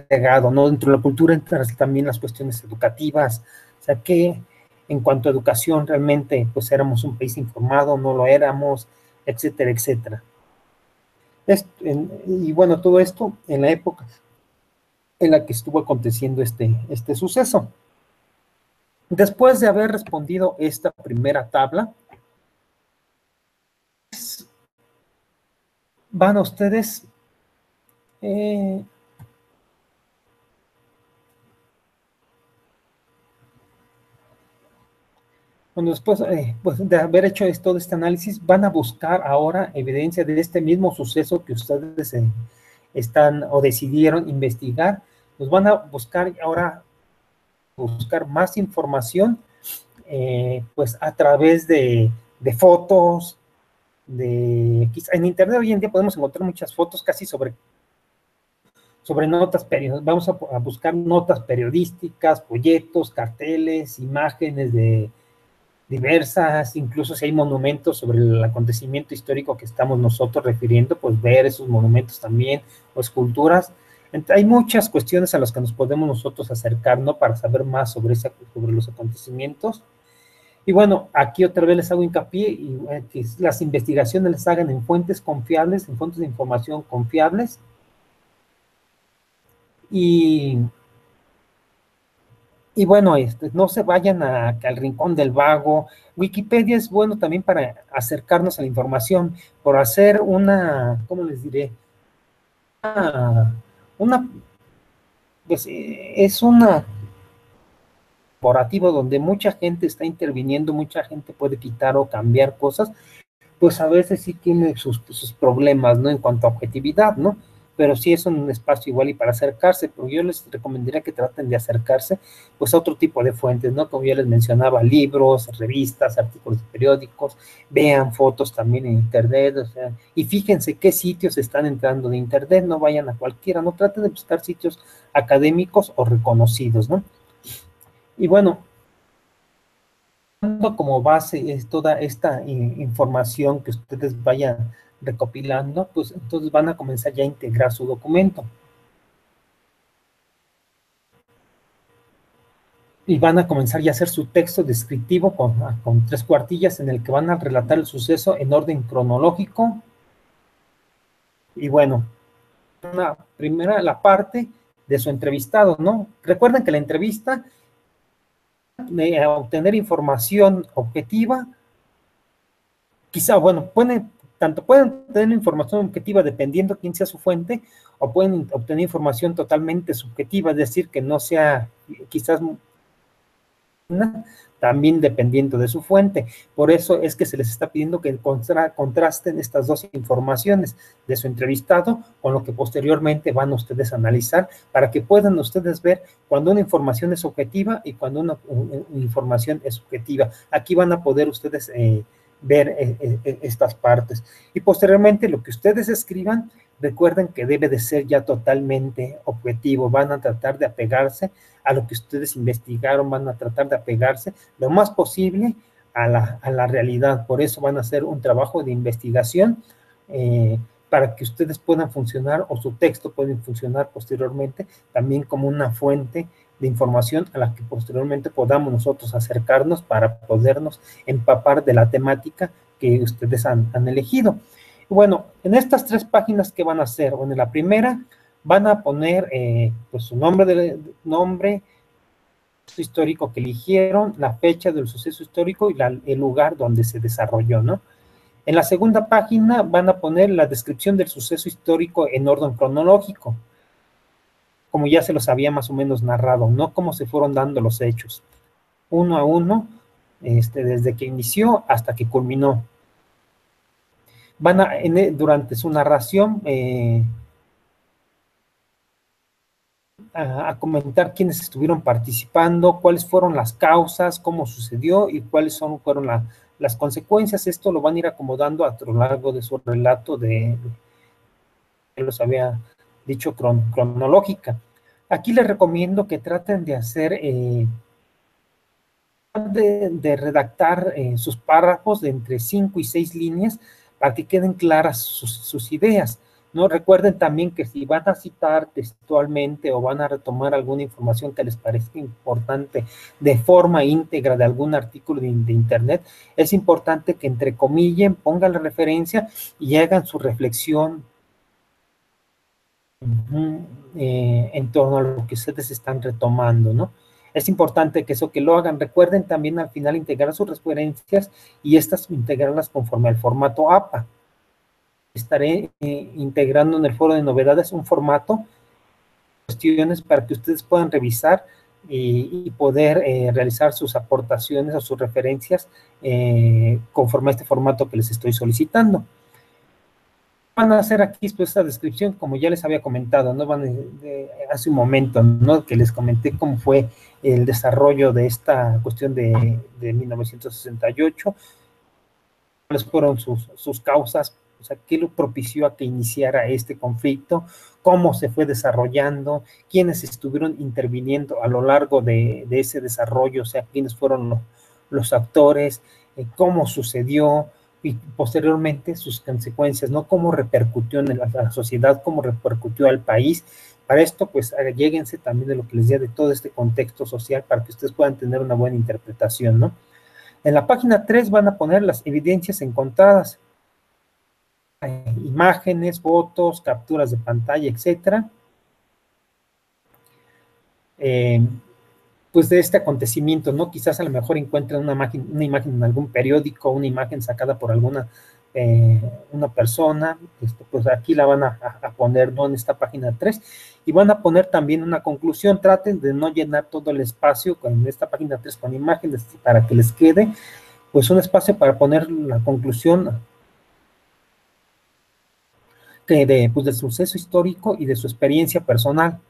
[SPEAKER 1] regado, ¿no? Dentro de la cultura entran también las cuestiones educativas, o sea, que en cuanto a educación realmente, pues, éramos un país informado, no lo éramos, etcétera, etcétera. Y bueno, todo esto en la época en la que estuvo aconteciendo este suceso. Después de haber respondido esta primera tabla, después van a ustedes bueno, después pues de haber hecho todo este análisis, van a buscar ahora evidencia de este mismo suceso que ustedes están o decidieron investigar. Pues van a buscar ahora más información, pues a través de fotos, en internet hoy en día podemos encontrar muchas fotos casi sobre notas periodísticas. Vamos a buscar notas periodísticas, folletos, carteles, imágenes de diversas, incluso si hay monumentos sobre el acontecimiento histórico que estamos nosotros refiriendo, pues ver esos monumentos también, o esculturas. Hay muchas cuestiones a las que nos podemos nosotros acercar, ¿no? Para saber más sobre los acontecimientos. Y bueno, aquí otra vez les hago hincapié y que las investigaciones les hagan en fuentes confiables, en fuentes de información confiables. Y bueno, no se vayan al rincón del vago. Wikipedia es bueno también para acercarnos a la información, por hacer ¿cómo les diré? Pues es una colaborativo donde mucha gente está interviniendo, mucha gente puede quitar o cambiar cosas, pues a veces sí tiene sus problemas, ¿no? En cuanto a objetividad, ¿no? Pero sí es un espacio igual y para acercarse, pero yo les recomendaría que traten de acercarse pues a otro tipo de fuentes, ¿no? Como ya les mencionaba, libros, revistas, artículos de periódicos, vean fotos también en internet, o sea, y fíjense qué sitios están entrando de internet, no vayan a cualquiera, no traten de buscar sitios académicos o reconocidos, ¿no? Y bueno, como base es toda esta información que ustedes vayan recopilando, pues entonces van a comenzar ya a integrar su documento. Y van a comenzar ya a hacer su texto descriptivo con 3 cuartillas en el que van a relatar el suceso en orden cronológico. Y bueno, la parte de su entrevistado, ¿no? Recuerden que la entrevista, obtener información objetiva, quizá, bueno, tanto pueden tener información objetiva dependiendo quién sea su fuente, o pueden obtener información totalmente subjetiva, es decir, que no sea quizás también dependiendo de su fuente. Por eso es que se les está pidiendo que contrasten estas dos informaciones de su entrevistado con lo que posteriormente van ustedes a analizar, para que puedan ustedes ver cuando una información es objetiva y cuando una información es subjetiva. Aquí van a poder ustedes ver estas partes. Y posteriormente lo que ustedes escriban, recuerden que debe de ser ya totalmente objetivo. Van a tratar de apegarse a lo que ustedes investigaron, van a tratar de apegarse lo más posible a la realidad. Por eso van a hacer un trabajo de investigación para que ustedes puedan funcionar, o su texto puede funcionar posteriormente también como una fuente de información a la que posteriormente podamos nosotros acercarnos para podernos empapar de la temática que ustedes han elegido. Bueno, en estas 3 páginas, ¿qué van a hacer? Bueno, en la primera van a poner pues su nombre histórico que eligieron, la fecha del suceso histórico y el lugar donde se desarrolló, ¿no? En la segunda página van a poner la descripción del suceso histórico en orden cronológico, como ya se los había más o menos narrado, no cómo se fueron dando los hechos, uno a uno, desde que inició hasta que culminó. Van durante su narración a comentar quiénes estuvieron participando, cuáles fueron las causas, cómo sucedió y cuáles fueron las consecuencias. Esto lo van a ir acomodando a lo largo de su relato que los había dicho cronológica. Aquí les recomiendo que traten de hacer, de redactar sus párrafos de entre 5 y 6 líneas para que queden claras sus ideas. ¿No? Recuerden también que si van a citar textualmente o van a retomar alguna información que les parezca importante de forma íntegra de algún artículo de internet, es importante que entrecomillen, pongan la referencia y hagan su reflexión en torno a lo que ustedes están retomando, ¿no? Es importante que eso que lo hagan. Recuerden también al final integrar sus referencias y estas integrarlas conforme al formato APA. Estaré integrando en el foro de novedades un formato, cuestiones para que ustedes puedan revisar y poder realizar sus aportaciones o sus referencias conforme a este formato que les estoy solicitando. Van a hacer aquí pues, esta descripción, como ya les había comentado, ¿no? Hace un momento, ¿no? Que les comenté cómo fue el desarrollo de esta cuestión de 1968, cuáles fueron sus causas, o sea, qué lo propició a que iniciara este conflicto, cómo se fue desarrollando, quiénes estuvieron interviniendo a lo largo de ese desarrollo, o sea, quiénes fueron los actores, cómo sucedió, y posteriormente sus consecuencias, ¿no? Cómo repercutió en la sociedad, cómo repercutió al país. Para esto, pues, lléguense también de lo que les decía de todo este contexto social para que ustedes puedan tener una buena interpretación, ¿no? En la página 3 van a poner las evidencias encontradas, imágenes, fotos, capturas de pantalla, etcétera. Pues de este acontecimiento, ¿no? Quizás a lo mejor encuentren una imagen en algún periódico, una imagen sacada por alguna una persona, pues aquí la van a poner, ¿no? En esta página 3, y van a poner también una conclusión. Traten de no llenar todo el espacio en esta página 3 con imágenes para que les quede, pues, un espacio para poner la conclusión pues, del suceso histórico y de su experiencia personal.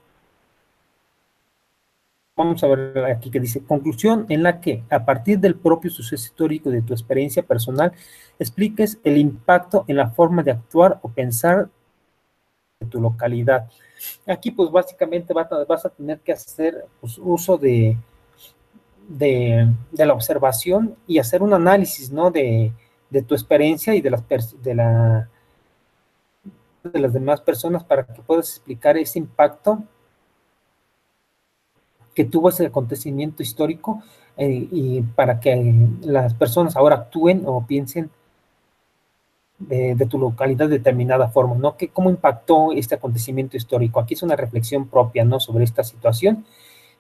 [SPEAKER 1] Vamos a ver aquí que dice, conclusión en la que, a partir del propio suceso histórico de tu experiencia personal, expliques el impacto en la forma de actuar o pensar de tu localidad. Aquí, pues, básicamente vas a tener que hacer pues, uso de la observación y hacer un análisis, ¿no? De tu experiencia y de las demás personas para que puedas explicar ese impacto que tuvo ese acontecimiento histórico y para que las personas ahora actúen o piensen de tu localidad de determinada forma, ¿no? ¿Cómo impactó este acontecimiento histórico? Aquí es una reflexión propia, ¿no? Sobre esta situación.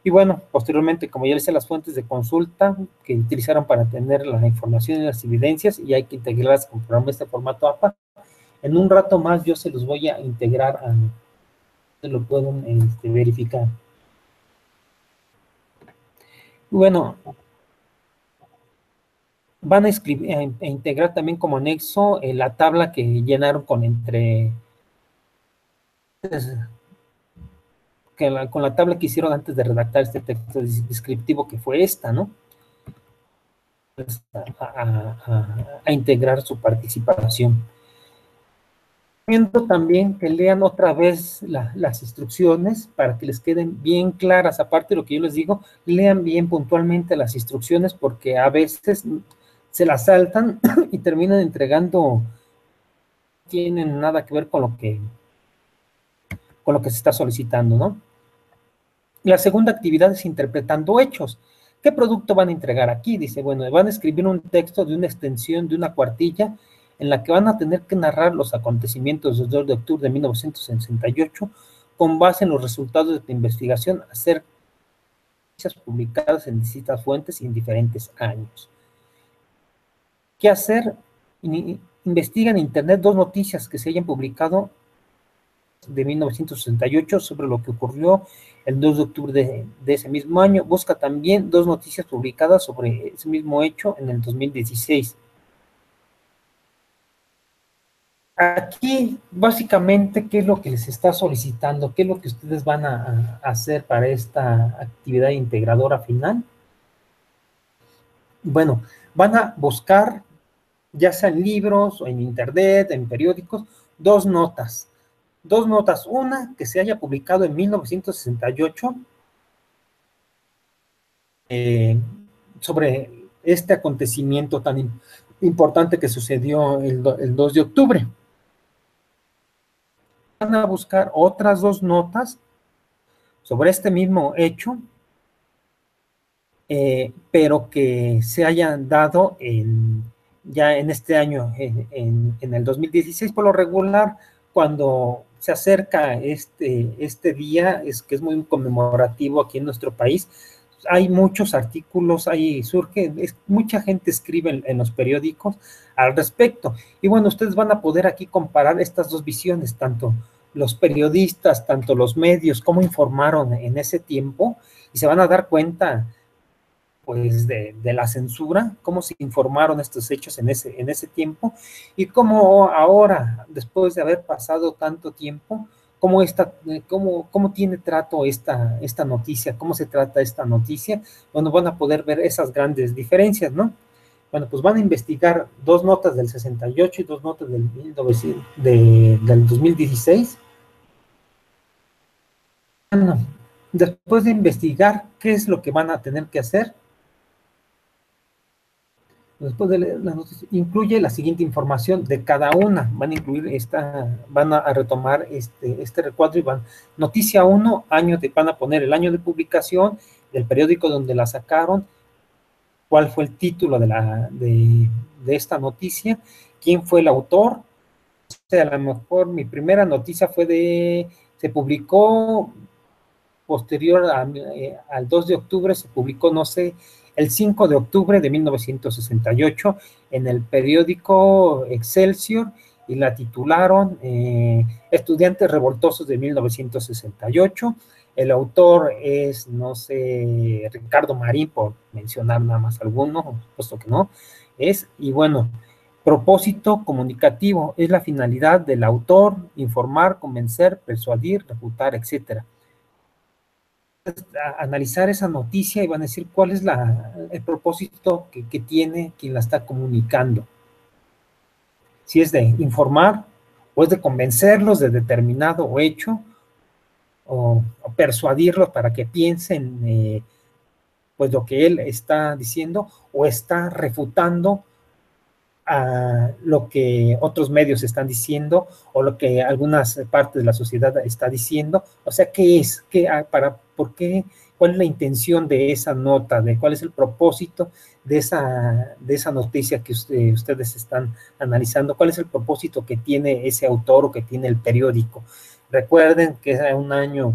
[SPEAKER 1] Y bueno, posteriormente, como ya les decía, las fuentes de consulta que utilizaron para tener la información y las evidencias, y hay que integrarlas conforme este formato APA. En un rato más yo se los voy a integrar, se lo pueden verificar. Bueno, van a escribir, a integrar también como anexo la tabla que llenaron con la tabla que hicieron antes de redactar este texto descriptivo, que fue esta, ¿no? Pues, a integrar su participación. Recomiendo también que lean otra vez las instrucciones para que les queden bien claras. Aparte de lo que yo les digo, lean bien puntualmente las instrucciones, porque a veces se las saltan y terminan entregando, no tienen nada que ver con lo que se está solicitando, ¿no? La segunda actividad es interpretando hechos. ¿Qué producto van a entregar aquí? Dice, bueno, van a escribir un texto de una extensión de una cuartilla en la que van a tener que narrar los acontecimientos del 2 de octubre de 1968 con base en los resultados de tu investigación acerca de noticias publicadas en distintas fuentes y en diferentes años. ¿Qué hacer? Investiga en Internet 2 noticias que se hayan publicado de 1968 sobre lo que ocurrió el 2 de octubre de ese mismo año. Busca también 2 noticias publicadas sobre ese mismo hecho en el 2016. Aquí, básicamente, ¿qué es lo que les está solicitando? ¿Qué es lo que ustedes van a hacer para esta actividad integradora final? Bueno, van a buscar, ya sea en libros o en internet, en periódicos, 2 notas. 2 notas, una que se haya publicado en 1968 sobre este acontecimiento tan importante que sucedió el 2 de octubre. Van a buscar otras 2 notas sobre este mismo hecho, pero que se hayan dado ya en este año, en el 2016. Por lo regular, cuando se acerca este día, que es muy conmemorativo aquí en nuestro país, hay muchos artículos, mucha gente escribe en los periódicos al respecto. Y bueno, ustedes van a poder aquí comparar estas dos visiones, tanto los periodistas, tanto los medios, cómo informaron en ese tiempo, y se van a dar cuenta pues de la censura, cómo se informaron estos hechos en ese tiempo, y cómo ahora, después de haber pasado tanto tiempo, cómo tiene trato esta noticia, cómo se trata esta noticia. Bueno, van a poder ver esas grandes diferencias, ¿no? Bueno, pues van a investigar dos notas del 68 y dos notas del 2016. Bueno, después de investigar qué es lo que van a tener que hacer, después de leer las noticias, incluye la siguiente información de cada una. Van a incluir van a retomar este recuadro y noticia 1, van a poner el año de publicación, del periódico donde la sacaron, cuál fue el título de esta noticia, quién fue el autor. O sea, a lo mejor mi primera noticia se publicó posterior al 2 de octubre, se publicó, no sé, el 5 de octubre de 1968 en el periódico Excelsior, y la titularon Estudiantes Revoltosos de 1968. El autor es, no sé, Ricardo Marín, por mencionar nada más alguno, puesto que no, y bueno, propósito comunicativo, es la finalidad del autor: informar, convencer, persuadir, refutar, etcétera. Analizar esa noticia y van a decir cuál es el propósito que tiene quien la está comunicando. Si es de informar, o es de convencerlos de determinado hecho, o persuadirlos para que piensen pues lo que él está diciendo, o está refutando a lo que otros medios están diciendo, o lo que algunas partes de la sociedad está diciendo. O sea, ¿qué es? ¿Por qué? ¿Cuál es la intención de esa nota? ¿Cuál es el propósito de esa noticia que ustedes están analizando? ¿Cuál es el propósito que tiene ese autor o que tiene el periódico? Recuerden que era un año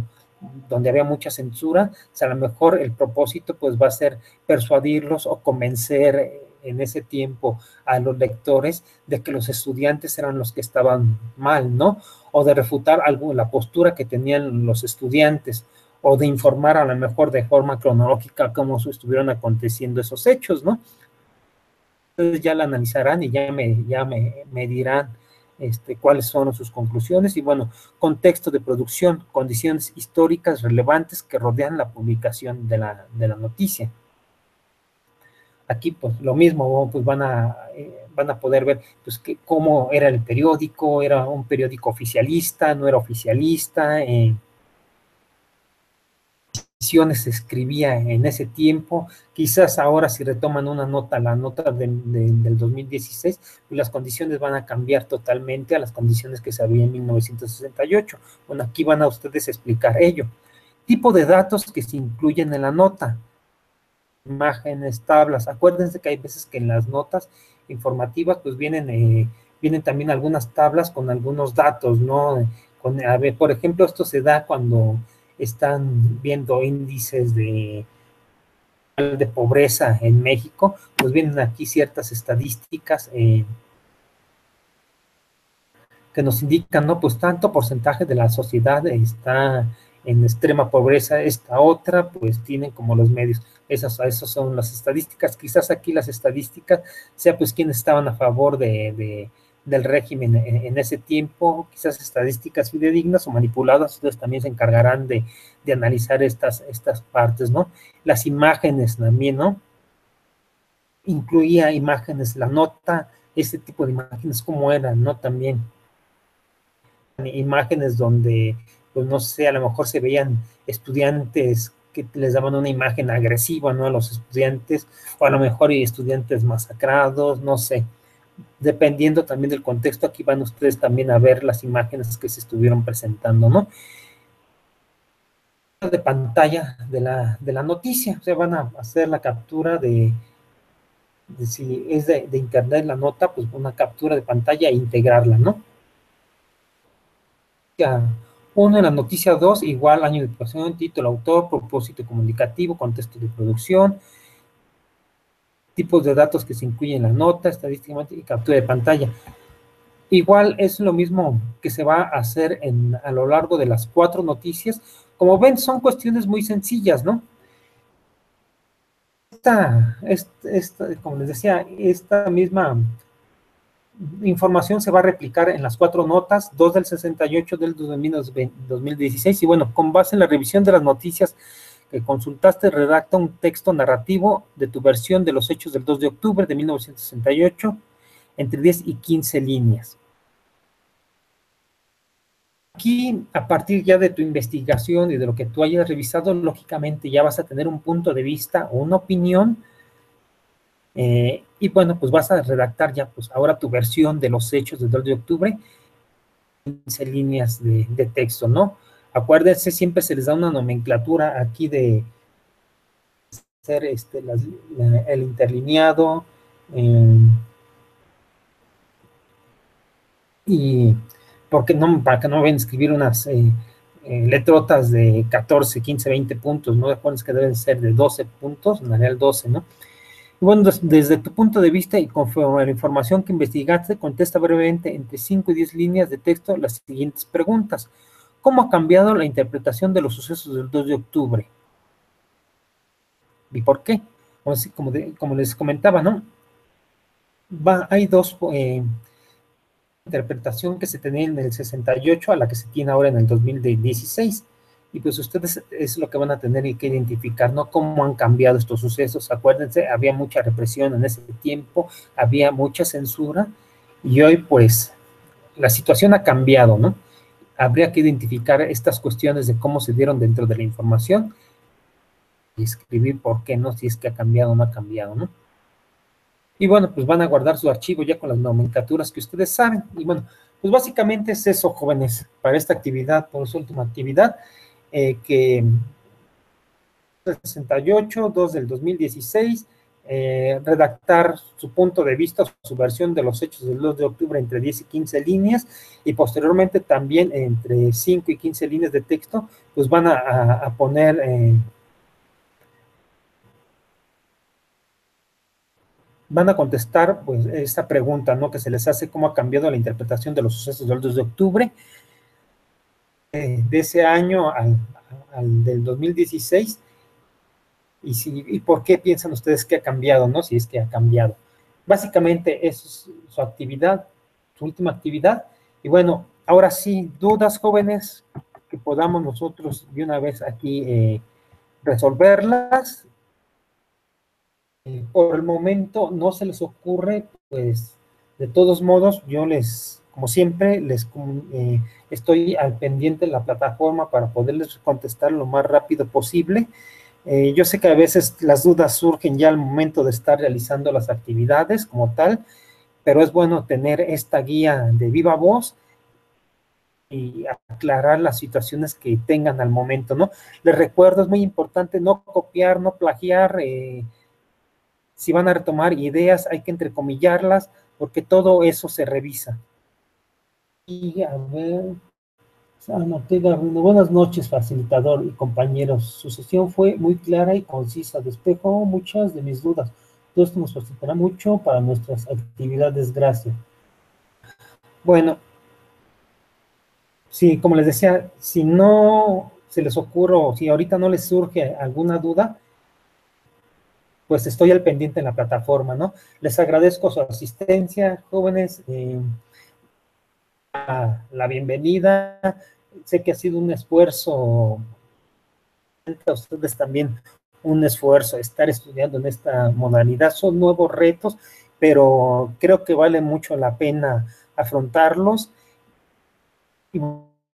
[SPEAKER 1] donde había mucha censura. O sea, a lo mejor el propósito pues va a ser persuadirlos o convencer en ese tiempo a los lectores de que los estudiantes eran los que estaban mal, ¿no? O de refutar la postura que tenían los estudiantes, o de informar a lo mejor de forma cronológica cómo estuvieron aconteciendo esos hechos, ¿no? Entonces ya la analizarán y ya me dirán cuáles son sus conclusiones. Y bueno, contexto de producción, condiciones históricas relevantes que rodean la publicación de la noticia. Aquí pues lo mismo, pues van a poder ver pues cómo era el periódico. Era un periódico oficialista, no era oficialista, se escribía en ese tiempo. Quizás ahora si retoman la nota del 2016, pues las condiciones van a cambiar totalmente a las condiciones que se había en 1968. Bueno, aquí van a ustedes explicar ello. Tipo de datos que se incluyen en la nota: imágenes, tablas. Acuérdense que hay veces que en las notas informativas pues vienen también algunas tablas con algunos datos, ¿no? Por ejemplo, esto se da cuando están viendo índices de pobreza en México, pues vienen aquí ciertas estadísticas que nos indican, ¿no? Pues tanto porcentaje de la sociedad está en extrema pobreza, esta otra, pues tienen como los medios. Esas son las estadísticas. Quizás aquí las estadísticas sea pues quienes estaban a favor del régimen en ese tiempo, quizás estadísticas fidedignas o manipuladas. Ustedes también se encargarán de analizar estas partes, ¿no? Las imágenes también, ¿no? Incluía imágenes, la nota, ese tipo de imágenes, ¿cómo eran, no? También imágenes donde, pues no sé, a lo mejor se veían estudiantes que les daban una imagen agresiva, ¿no? A los estudiantes, o a lo mejor estudiantes masacrados, no sé. Dependiendo también del contexto, aquí van ustedes también a ver las imágenes que se estuvieron presentando, ¿no? De pantalla de la noticia, o sea, van a hacer la captura si es de internet la nota, pues una captura de pantalla e integrarla, ¿no? Uno, en la noticia 2, igual año de publicación, título, autor, propósito comunicativo, contexto de producción, tipos de datos que se incluyen en la nota, estadísticamente y captura de pantalla. Igual es lo mismo que se va a hacer a lo largo de las 4 noticias. Como ven, son cuestiones muy sencillas, ¿no? Como les decía, esta misma información se va a replicar en las 4 notas, 2 del 68 del 2016, y bueno, con base en la revisión de las noticias que consultaste, redacta un texto narrativo de tu versión de los hechos del 2 de octubre de 1968, entre 10 y 15 líneas. Aquí, a partir ya de tu investigación y de lo que tú hayas revisado, lógicamente ya vas a tener un punto de vista o una opinión, y bueno, pues vas a redactar ya pues ahora tu versión de los hechos del 2 de octubre, 15 líneas de texto, ¿no? Acuérdense, siempre se les da una nomenclatura aquí de hacer el interlineado, y para que no vayan a escribir unas letrotas de 14, 15, 20 puntos, ¿no? Acuérdense que deben ser de 12 puntos, en realidad 12, ¿no? Y bueno, desde tu punto de vista y conforme a la información que investigaste, contesta brevemente entre 5 y 10 líneas de texto las siguientes preguntas. ¿Cómo ha cambiado la interpretación de los sucesos del 2 de octubre? ¿Y por qué? Como les comentaba, ¿no? Hay dos interpretación que se tenía en el 68 a la que se tiene ahora en el 2016. Y pues ustedes es lo que van a tener que identificar, ¿no? Cómo han cambiado estos sucesos. Acuérdense, había mucha represión en ese tiempo, había mucha censura, y hoy pues la situación ha cambiado, ¿no? Habría que identificar estas cuestiones de cómo se dieron dentro de la información y escribir por qué no, si es que ha cambiado o no ha cambiado, ¿no? Y bueno, pues van a guardar su archivo ya con las nomenclaturas que ustedes saben. Y bueno, pues básicamente es eso, jóvenes, para esta actividad, por su última actividad, que 68, 2 del 2016, redactar su punto de vista, su versión de los hechos del 2 de octubre entre 10 y 15 líneas, y posteriormente también entre 5 y 15 líneas de texto, pues van a poner... van a contestar pues esta pregunta, ¿no? Que se les hace, cómo ha cambiado la interpretación de los sucesos del 2 de octubre de ese año al del 2016, y por qué piensan ustedes que ha cambiado, ¿no? Si es que ha cambiado. Básicamente eso es su actividad, su última actividad. Y bueno, ahora sí, dudas, jóvenes, que podamos nosotros de una vez aquí resolverlas. Por el momento no se les ocurre, pues de todos modos yo como siempre, estoy al pendiente de la plataforma para poderles contestar lo más rápido posible. Yo sé que a veces las dudas surgen ya al momento de estar realizando las actividades como tal, pero es bueno tener esta guía de viva voz y aclarar las situaciones que tengan al momento, ¿no? Les recuerdo, es muy importante no copiar, no plagiar. Si van a retomar ideas, hay que entrecomillarlas, porque todo eso se revisa. Y a ver, buenas noches, facilitador y compañeros. Su sesión fue muy clara y concisa, despejó muchas de mis dudas. Todo esto nos facilitará mucho para nuestras actividades. Gracias. Bueno, sí, como les decía, si no se les ocurre o si ahorita no les surge alguna duda, pues estoy al pendiente en la plataforma, ¿no? Les agradezco su asistencia, jóvenes, la bienvenida. Sé que ha sido un esfuerzo, a ustedes también un esfuerzo estar estudiando en esta modalidad. Son nuevos retos, pero creo que vale mucho la pena afrontarlos, y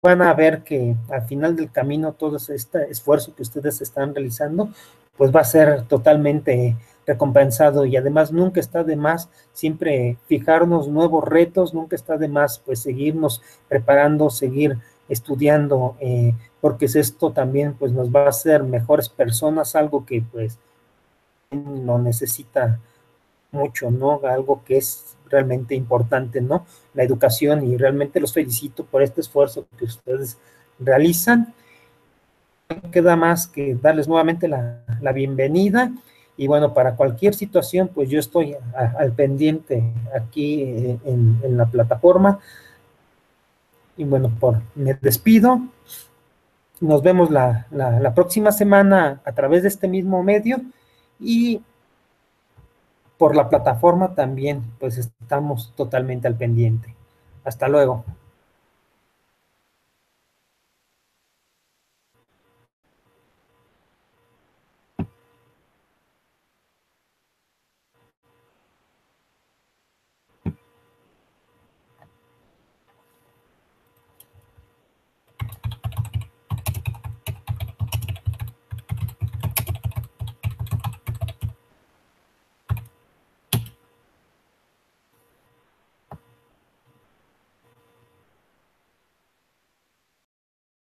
[SPEAKER 1] van a ver que al final del camino todo este esfuerzo que ustedes están realizando pues va a ser totalmente recompensado, y además nunca está de más siempre fijarnos nuevos retos, nunca está de más pues seguirnos preparando, seguir estudiando, porque esto también pues nos va a hacer mejores personas, algo que pues lo necesita mucho, ¿no? Algo que es realmente importante, ¿no? La educación, y realmente los felicito por este esfuerzo que ustedes realizan. No queda más que darles nuevamente la bienvenida. Y bueno, para cualquier situación, pues yo estoy al pendiente aquí en la plataforma. Y bueno, me despido. Nos vemos la próxima semana a través de este mismo medio y por la plataforma también, pues estamos totalmente al pendiente. Hasta luego.